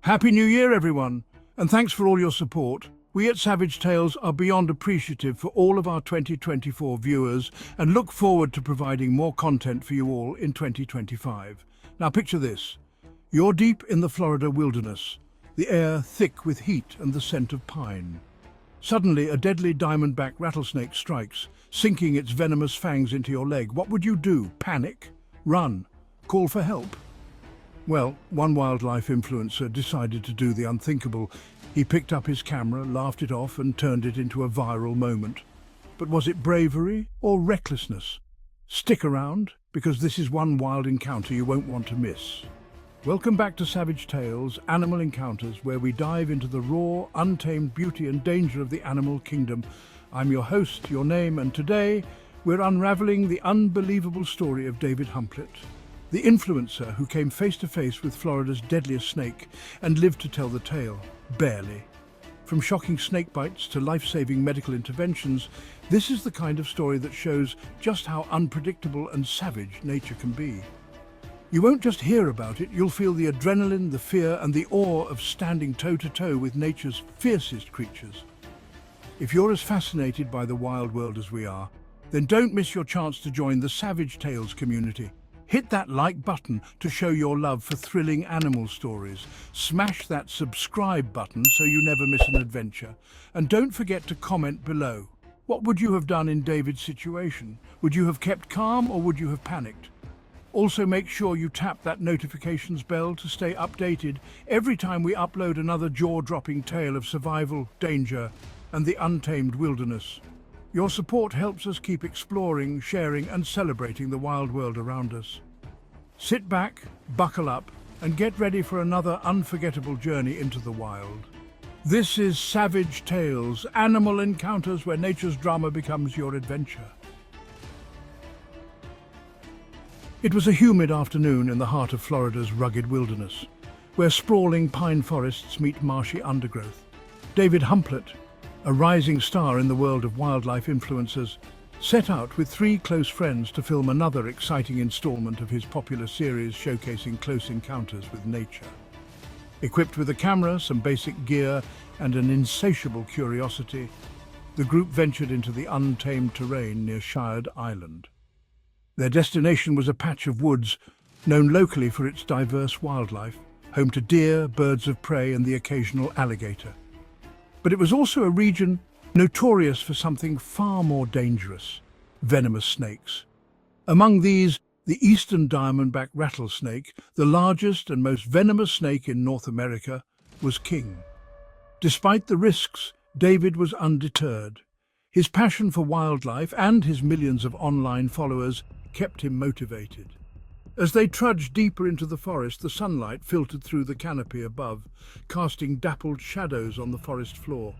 Happy New Year, everyone, and thanks for all your support. We at Savage Tales are beyond appreciative for all of our 2024 viewers and look forward to providing more content for you all in 2025. Now picture this. You're deep in the Florida wilderness, the air thick with heat and the scent of pine. Suddenly, a deadly diamondback rattlesnake strikes, sinking its venomous fangs into your leg. What would you do? Panic? Run? Call for help? Well, one wildlife influencer decided to do the unthinkable. He picked up his camera, laughed it off, and turned it into a viral moment. But was it bravery or recklessness? Stick around, because this is one wild encounter you won't want to miss. Welcome back to Savage Tales, Animal Encounters, where we dive into the raw, untamed beauty and danger of the animal kingdom. I'm your host, your name, and today we're unraveling the unbelievable story of David Humplett, the influencer who came face to face with Florida's deadliest snake and lived to tell the tale, barely. From shocking snake bites to life-saving medical interventions, this is the kind of story that shows just how unpredictable and savage nature can be. You won't just hear about it, you'll feel the adrenaline, the fear, and the awe of standing toe-to-toe with nature's fiercest creatures. If you're as fascinated by the wild world as we are, then don't miss your chance to join the Savage Tales community. Hit that like button to show your love for thrilling animal stories. Smash that subscribe button so you never miss an adventure. And don't forget to comment below. What would you have done in David's situation? Would you have kept calm or would you have panicked? Also, make sure you tap that notifications bell to stay updated every time we upload another jaw-dropping tale of survival, danger, and the untamed wilderness. Your support helps us keep exploring, sharing, and celebrating the wild world around us. Sit back, buckle up, and get ready for another unforgettable journey into the wild. This is Savage Tales, Animal Encounters, where nature's drama becomes your adventure. It was a humid afternoon in the heart of Florida's rugged wilderness, where sprawling pine forests meet marshy undergrowth. David Humplett, a rising star in the world of wildlife influencers, set out with three close friends to film another exciting installment of his popular series showcasing close encounters with nature. Equipped with a camera, some basic gear, and an insatiable curiosity, the group ventured into the untamed terrain near Shired Island. Their destination was a patch of woods known locally for its diverse wildlife, home to deer, birds of prey, and the occasional alligator. But it was also a region notorious for something far more dangerous: venomous snakes. Among these, the eastern diamondback rattlesnake, the largest and most venomous snake in North America, was king. Despite the risks, David was undeterred. His passion for wildlife and his millions of online followers kept him motivated. As they trudged deeper into the forest, the sunlight filtered through the canopy above, casting dappled shadows on the forest floor.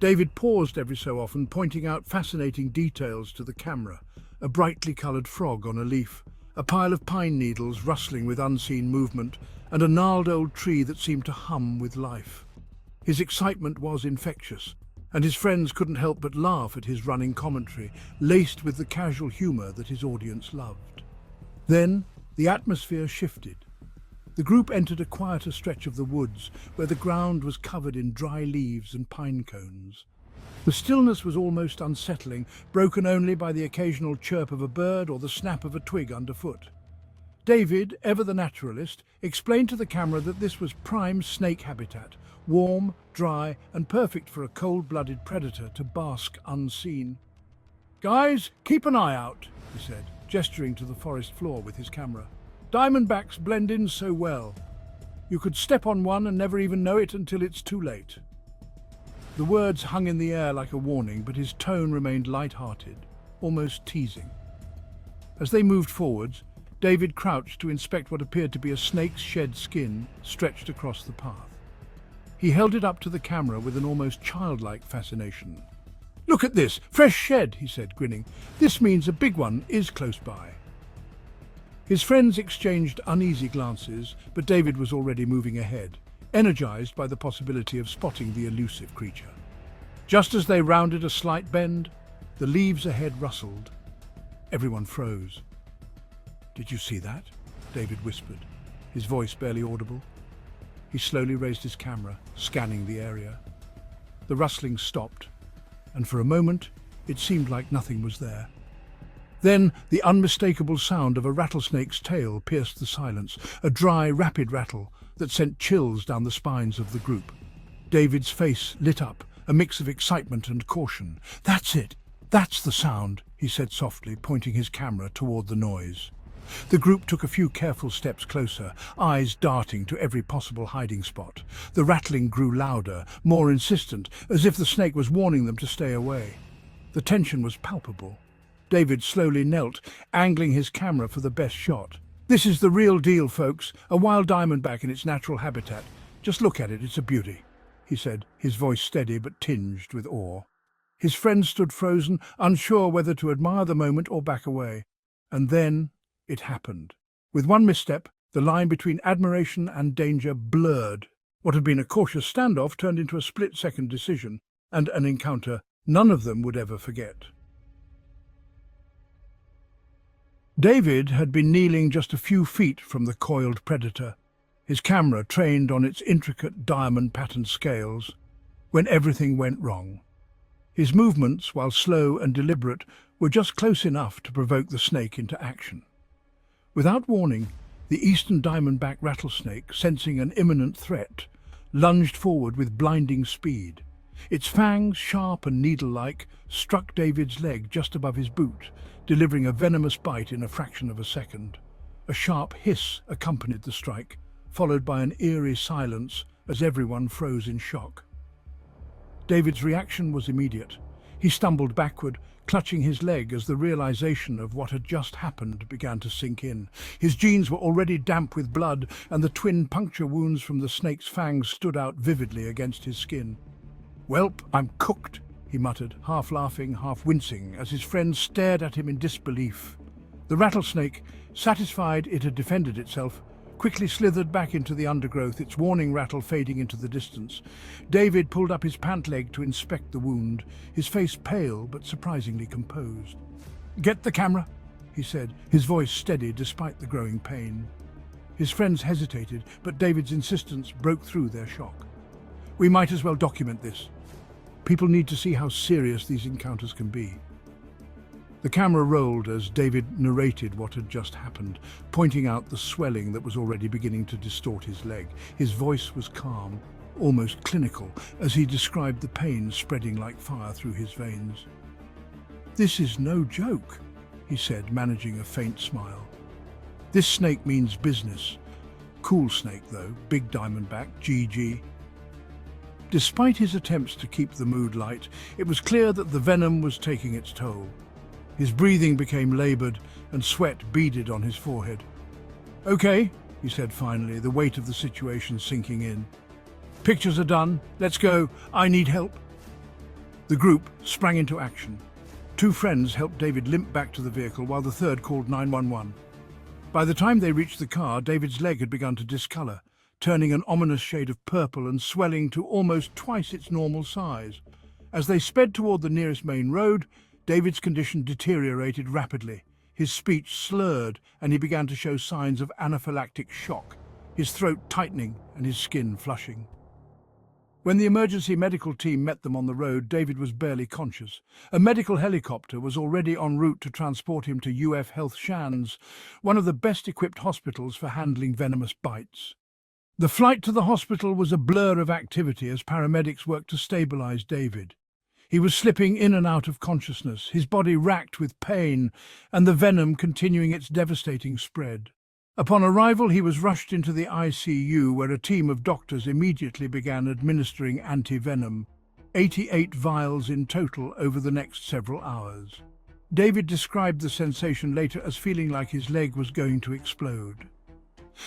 David paused every so often, pointing out fascinating details to the camera: a brightly coloured frog on a leaf, a pile of pine needles rustling with unseen movement, and a gnarled old tree that seemed to hum with life. His excitement was infectious, and his friends couldn't help but laugh at his running commentary, laced with the casual humour that his audience loved. Then, the atmosphere shifted. The group entered a quieter stretch of the woods, where the ground was covered in dry leaves and pine cones. The stillness was almost unsettling, broken only by the occasional chirp of a bird or the snap of a twig underfoot. David, ever the naturalist, explained to the camera that this was prime snake habitat, warm, dry, and perfect for a cold-blooded predator to bask unseen. "Guys, keep an eye out," he said, gesturing to the forest floor with his camera. "Diamondbacks blend in so well. You could step on one and never even know it until it's too late." The words hung in the air like a warning, but his tone remained light-hearted, almost teasing. As they moved forwards, David crouched to inspect what appeared to be a snake's shed skin stretched across the path. He held it up to the camera with an almost childlike fascination. "Look at this, fresh shed," he said, grinning. "This means a big one is close by." His friends exchanged uneasy glances, but David was already moving ahead, energized by the possibility of spotting the elusive creature. Just as they rounded a slight bend, the leaves ahead rustled. Everyone froze. "Did you see that?" David whispered, his voice barely audible. He slowly raised his camera, scanning the area. The rustling stopped, and for a moment it seemed like nothing was there. Then the unmistakable sound of a rattlesnake's tail pierced the silence, a dry, rapid rattle that sent chills down the spines of the group. David's face lit up, a mix of excitement and caution. "That's it! That's the sound," he said softly, pointing his camera toward the noise. The group took a few careful steps closer, eyes darting to every possible hiding spot. The rattling grew louder, more insistent, as if the snake was warning them to stay away. The tension was palpable. David slowly knelt, angling his camera for the best shot. "This is the real deal, folks, a wild diamondback in its natural habitat. Just look at it, it's a beauty," he said, his voice steady but tinged with awe. His friends stood frozen, unsure whether to admire the moment or back away. And then it happened. With one misstep, the line between admiration and danger blurred. What had been a cautious standoff turned into a split-second decision, and an encounter none of them would ever forget. David had been kneeling just a few feet from the coiled predator, his camera trained on its intricate diamond-patterned scales, when everything went wrong. His movements, while slow and deliberate, were just close enough to provoke the snake into action. Without warning, the eastern diamondback rattlesnake, sensing an imminent threat, lunged forward with blinding speed. Its fangs, sharp and needle-like, struck David's leg just above his boot, delivering a venomous bite in a fraction of a second. A sharp hiss accompanied the strike, followed by an eerie silence as everyone froze in shock. David's reaction was immediate. He stumbled backward, clutching his leg as the realization of what had just happened began to sink in. His jeans were already damp with blood, and the twin puncture wounds from the snake's fangs stood out vividly against his skin. "Welp, I'm cooked," he muttered, half laughing, half wincing, as his friends stared at him in disbelief. The rattlesnake, satisfied it had defended itself, quickly slithered back into the undergrowth, its warning rattle fading into the distance. David pulled up his pant leg to inspect the wound, his face pale but surprisingly composed. "Get the camera," he said, his voice steady despite the growing pain. His friends hesitated, but David's insistence broke through their shock. "We might as well document this. People need to see how serious these encounters can be." The camera rolled as David narrated what had just happened, pointing out the swelling that was already beginning to distort his leg. His voice was calm, almost clinical, as he described the pain spreading like fire through his veins. "This is no joke," he said, managing a faint smile. "This snake means business. Cool snake, though, big diamondback, GG." Despite his attempts to keep the mood light, it was clear that the venom was taking its toll. His breathing became labored, and sweat beaded on his forehead. "Okay," he said finally, the weight of the situation sinking in. "Pictures are done. Let's go. I need help." The group sprang into action. Two friends helped David limp back to the vehicle while the third called 911. By the time they reached the car, David's leg had begun to discolor, turning an ominous shade of purple and swelling to almost twice its normal size. As they sped toward the nearest main road, David's condition deteriorated rapidly. His speech slurred, and he began to show signs of anaphylactic shock, his throat tightening and his skin flushing. When the emergency medical team met them on the road, David was barely conscious. A medical helicopter was already en route to transport him to UF Health Shands, one of the best-equipped hospitals for handling venomous bites. The flight to the hospital was a blur of activity as paramedics worked to stabilize David. He was slipping in and out of consciousness, his body racked with pain, and the venom continuing its devastating spread. Upon arrival, he was rushed into the ICU, where a team of doctors immediately began administering antivenom, 88 vials in total over the next several hours. David described the sensation later as feeling like his leg was going to explode.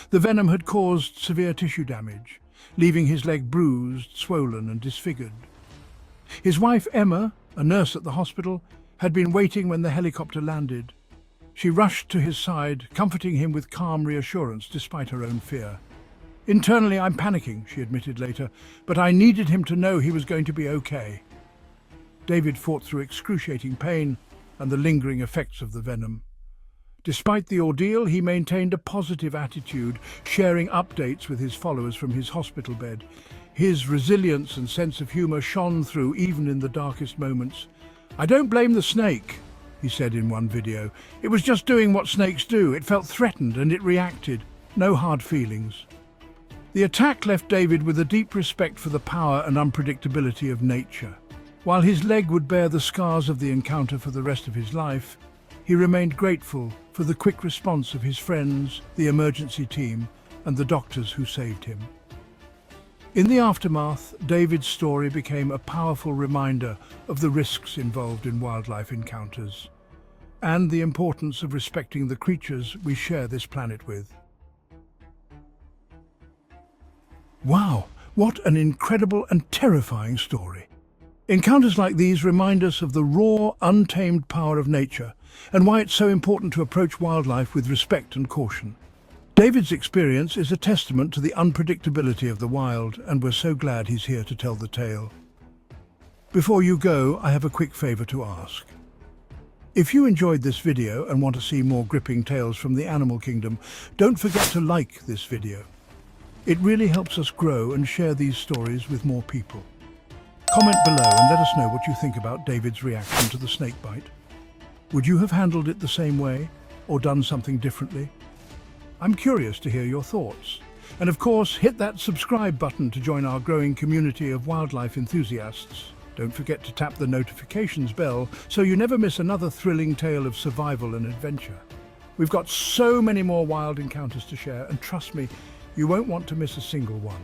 The venom had caused severe tissue damage, leaving his leg bruised, swollen and disfigured. His wife, Emma, a nurse at the hospital, had been waiting when the helicopter landed. She rushed to his side, comforting him with calm reassurance despite her own fear. "Internally, I'm panicking," she admitted later, "but I needed him to know he was going to be okay." David fought through excruciating pain and the lingering effects of the venom. Despite the ordeal, he maintained a positive attitude, sharing updates with his followers from his hospital bed. His resilience and sense of humor shone through even in the darkest moments. "I don't blame the snake," he said in one video. "It was just doing what snakes do. It felt threatened and it reacted. No hard feelings." The attack left David with a deep respect for the power and unpredictability of nature. While his leg would bear the scars of the encounter for the rest of his life, he remained grateful for the quick response of his friends, the emergency team, and the doctors who saved him. In the aftermath, David's story became a powerful reminder of the risks involved in wildlife encounters and the importance of respecting the creatures we share this planet with. Wow, what an incredible and terrifying story. Encounters like these remind us of the raw, untamed power of nature and why it's so important to approach wildlife with respect and caution. David's experience is a testament to the unpredictability of the wild, and we're so glad he's here to tell the tale. Before you go, I have a quick favor to ask. If you enjoyed this video and want to see more gripping tales from the animal kingdom, don't forget to like this video. It really helps us grow and share these stories with more people. Comment below and let us know what you think about David's reaction to the snake bite. Would you have handled it the same way or done something differently? I'm curious to hear your thoughts. And of course, hit that subscribe button to join our growing community of wildlife enthusiasts. Don't forget to tap the notifications bell so you never miss another thrilling tale of survival and adventure. We've got so many more wild encounters to share, and trust me, you won't want to miss a single one.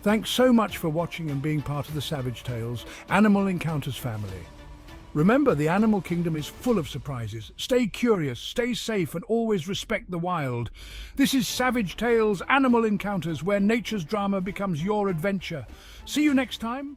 Thanks so much for watching and being part of the Savage Tales Animal Encounters family. Remember, the animal kingdom is full of surprises. Stay curious, stay safe, and always respect the wild. This is Savage Tales Animal Encounters, where nature's drama becomes your adventure. See you next time.